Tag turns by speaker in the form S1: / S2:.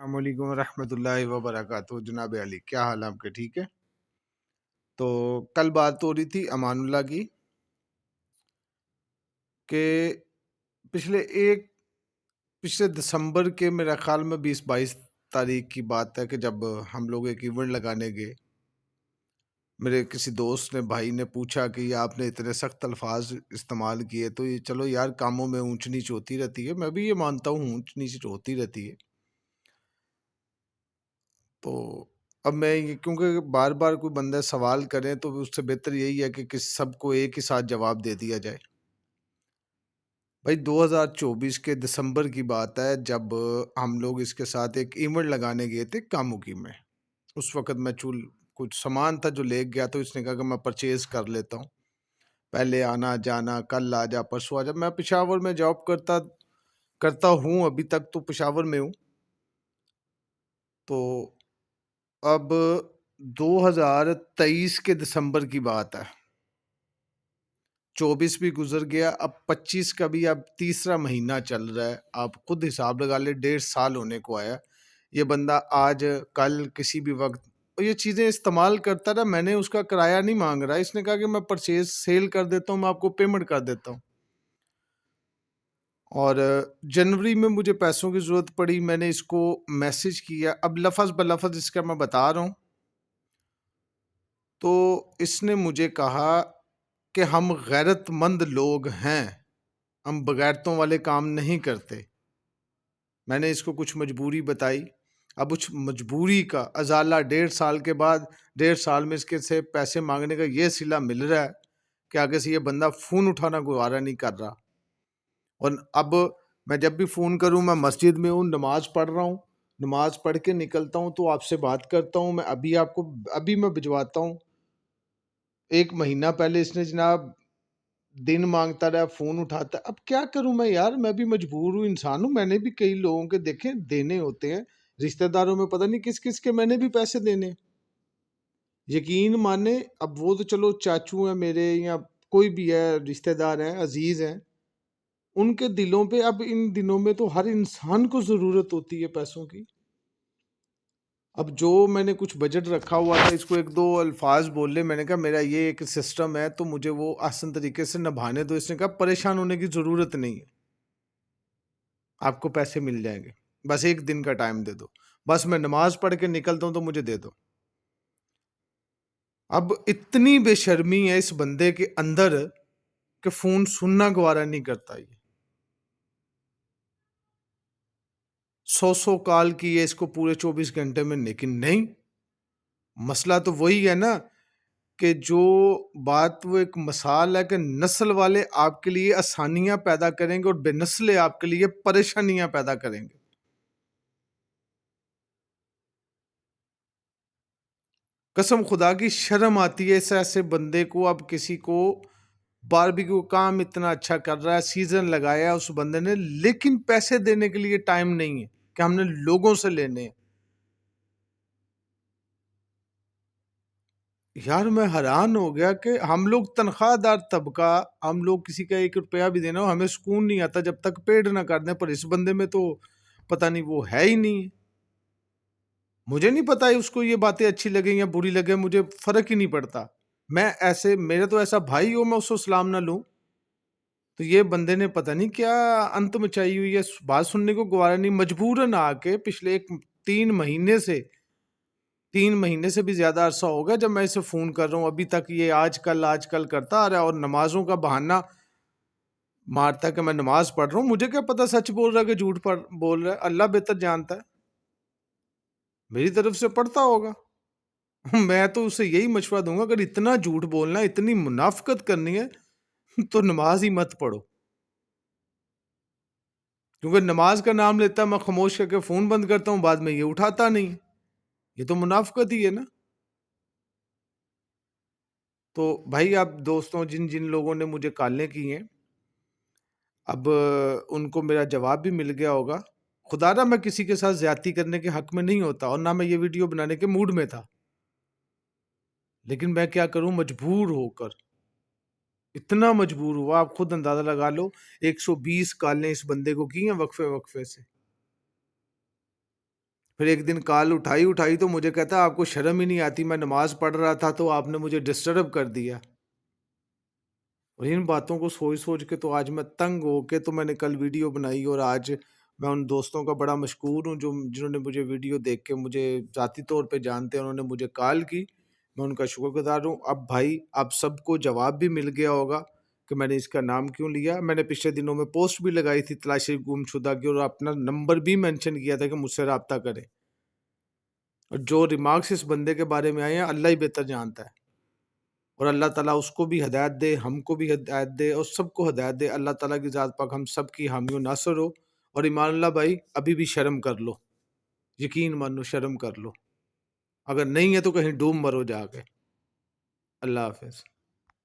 S1: السلام علیکم ورحمۃ اللہ وبرکاتہ. جناب علی، کیا حال ہے آپ کے؟ ٹھیک ہے. تو کل بات ہو رہی تھی امان اللہ کی کہ پچھلے دسمبر کے میرا خیال میں 20-22 کی بات ہے کہ جب ہم لوگ ایک ایونٹ لگانے گئے، میرے کسی دوست نے، بھائی نے پوچھا کہ یہ آپ نے اتنے سخت الفاظ استعمال کیے، تو یہ چلو یار، کاموں میں اونچ نیچ ہوتی رہتی ہے، میں بھی یہ مانتا ہوں اونچ نیچ ہوتی رہتی ہے. تو اب میں کیونکہ بار بار کوئی بندہ سوال کرے تو اس سے بہتر یہی ہے کہ سب کو ایک ہی ساتھ جواب دے دیا جائے. بھائی 2024 کے دسمبر کی بات ہے جب ہم لوگ اس کے ساتھ ایک ایونٹ لگانے گئے تھے کاموکی میں. اس وقت میں کچھ سامان تھا جو لے گیا، تو اس نے کہا کہ میں پرچیز کر لیتا ہوں، پہلے آنا جانا، کل آ جا پرسوں آ جا. میں پشاور میں جاب کرتا ہوں، ابھی تک تو پشاور میں ہوں. تو اب 2023 کے دسمبر کی بات ہے، 24 بھی گزر گیا، اب 25 کا بھی اب تیسرا مہینہ چل رہا ہے. آپ خود حساب لگا لے، 1.5 سال ہونے کو آیا. یہ بندہ آج کل کسی بھی وقت یہ چیزیں استعمال کرتا رہا. میں نے اس کا کرایہ نہیں مانگ رہا، اس نے کہا کہ میں سیل کر دیتا ہوں، میں آپ کو پیمنٹ کر دیتا ہوں. اور جنوری میں مجھے پیسوں کی ضرورت پڑی، میں نے اس کو میسج کیا. اب لفظ بلفظ اس کا میں بتا رہا ہوں. تو اس نے مجھے کہا کہ ہم غیرت مند لوگ ہیں، ہم بغیرتوں والے کام نہیں کرتے. میں نے اس کو کچھ مجبوری بتائی. اب اس مجبوری کا ازالہ 1.5 سال کے بعد، 1.5 سال میں اس کے سے پیسے مانگنے کا یہ صلہ مل رہا ہے کہ آگے سے یہ بندہ فون اٹھانا گوارا نہیں کر رہا. اور اب میں جب بھی فون کروں، میں مسجد میں ہوں، نماز پڑھ رہا ہوں، نماز پڑھ کے نکلتا ہوں تو آپ سے بات کرتا ہوں. میں ابھی میں بھجواتا ہوں. 1 مہینہ پہلے اس نے جناب دن مانگتا رہا، فون اٹھاتا. اب کیا کروں میں یار، میں بھی مجبور ہوں، انسان ہوں. میں نے بھی کئی لوگوں کے دیکھیں دینے ہوتے ہیں، رشتہ داروں میں پتہ نہیں کس کس کے میں نے بھی پیسے دینے. یقین مانے، اب وہ تو چلو چاچو ہیں میرے یا کوئی بھی ہے، رشتہ دار ہیں، عزیز ہیں، ان کے دلوں پہ اب ان دنوں میں تو ہر انسان کو ضرورت ہوتی ہے پیسوں کی. اب جو میں نے کچھ بجٹ رکھا ہوا تھا، اس کو 1-2 الفاظ بول لے. میں نے کہا میرا یہ ایک سسٹم ہے تو مجھے وہ آسان طریقے سے نبھانے دو. اس نے کہا پریشان ہونے کی ضرورت نہیں ہے، آپ کو پیسے مل جائیں گے، بس 1 دن کا ٹائم دے دو، بس میں نماز پڑھ کے نکلتا ہوں تو مجھے دے دو. اب اتنی بے شرمی ہے اس بندے کے اندر کہ فون سننا گوارا نہیں کرتا. یہ 100 کال کی ہے اس کو پورے 24 گھنٹے میں، لیکن نہیں. مسئلہ تو وہی ہے نا کہ جو بات وہ ایک مثال ہے کہ نسل والے آپ کے لیے آسانیاں پیدا کریں گے اور بے نسلے آپ کے لیے پریشانیاں پیدا کریں گے. قسم خدا کی شرم آتی ہے ایسے بندے کو. اب کسی کو باربیکیو کام اتنا اچھا کر رہا ہے، سیزن لگایا اس بندے نے، لیکن پیسے دینے کے لیے ٹائم نہیں ہے کہ ہم نے لوگوں سے لینے ہیں. یار میں حیران ہو گیا کہ ہم لوگ تنخواہ دار طبقہ، ہم لوگ کسی کا 1 روپیہ بھی دینا ہو ہمیں سکون نہیں آتا جب تک پیڈ نہ کر دیں. پر اس بندے میں تو پتہ نہیں وہ ہے ہی نہیں. مجھے نہیں پتا اس کو یہ باتیں اچھی لگیں یا بری لگیں، مجھے فرق ہی نہیں پڑتا. میں میرے تو ایسا بھائی ہو میں اس کو سلام نہ لوں. تو یہ بندے نے پتہ نہیں کیا انت مچائی ہوئی ہے، بات سننے کو گوارا نہیں. مجبوراً آ کے پچھلے 3 مہینے سے بھی زیادہ عرصہ ہوگا جب میں اسے فون کر رہا ہوں، ابھی تک یہ آج کل کرتا آ رہا ہے. اور نمازوں کا بہانہ مارتا ہے کہ میں نماز پڑھ رہا ہوں. مجھے کیا پتا سچ بول رہا ہے کہ جھوٹ بول رہا ہے، اللہ بہتر جانتا ہے. میری طرف سے پڑھتا ہوگا. میں تو اسے یہی مشورہ دوں گا اگر اتنا جھوٹ بولنا، اتنی منافقت کرنی ہے تو نماز ہی مت پڑھو. کیونکہ نماز کا نام لیتا ہے، میں خاموش کر کے فون بند کرتا ہوں، بعد میں یہ اٹھاتا نہیں. یہ تو منافقت ہی ہے نا. تو بھائی آپ دوستوں، جن جن لوگوں نے مجھے کالیں کی ہیں، اب ان کو میرا جواب بھی مل گیا ہوگا. خدا را میں کسی کے ساتھ زیادتی کرنے کے حق میں نہیں ہوتا اور نہ میں یہ ویڈیو بنانے کے موڈ میں تھا، لیکن میں کیا کروں، مجبور ہو کر، اتنا مجبور ہوا. آپ خود اندازہ لگا لو، 120 کالیں اس بندے کو کی ہیں وقفے سے. پھر ایک دن کال اٹھائی تو مجھے کہتا آپ کو شرم ہی نہیں آتی، میں نماز پڑھ رہا تھا تو آپ نے مجھے ڈسٹرب کر دیا۔ اور ان باتوں کو سوچ سوچ کے تو آج میں تنگ ہو کے تو میں نے کل ویڈیو بنائی، اور آج میں ان دوستوں کا بڑا مشکور ہوں جنہوں نے مجھے ویڈیو دیکھ کے مجھے ذاتی طور پہ جانتے ہیں، انہوں نے مجھے کال کی، میں ان کا شکر گزار ہوں۔ اب بھائی اب سب کو جواب بھی مل گیا ہوگا کہ میں نے اس کا نام کیوں لیا۔ میں نے پچھلے دنوں میں پوسٹ بھی لگائی تھی تلاشی گم شدہ کی، اور اپنا نمبر بھی مینشن کیا تھا کہ مجھ سے رابطہ کریں، اور جو ریمارکس اس بندے کے بارے میں آئے ہیں اللہ ہی بہتر جانتا ہے، اور اللہ تعالیٰ اس کو بھی ہدایت دے، ہم کو بھی ہدایت دے، اور سب کو ہدایت دے۔ اللہ تعالیٰ کی ذات پاک ہم سب کی حامی و ناصر ہو۔ اور ایمان اللہ بھائی ابھی بھی شرم کر لو، یقین مانو شرم کر لو، اگر نہیں ہے تو کہیں ڈوب مرو جا کے۔ اللہ حافظ۔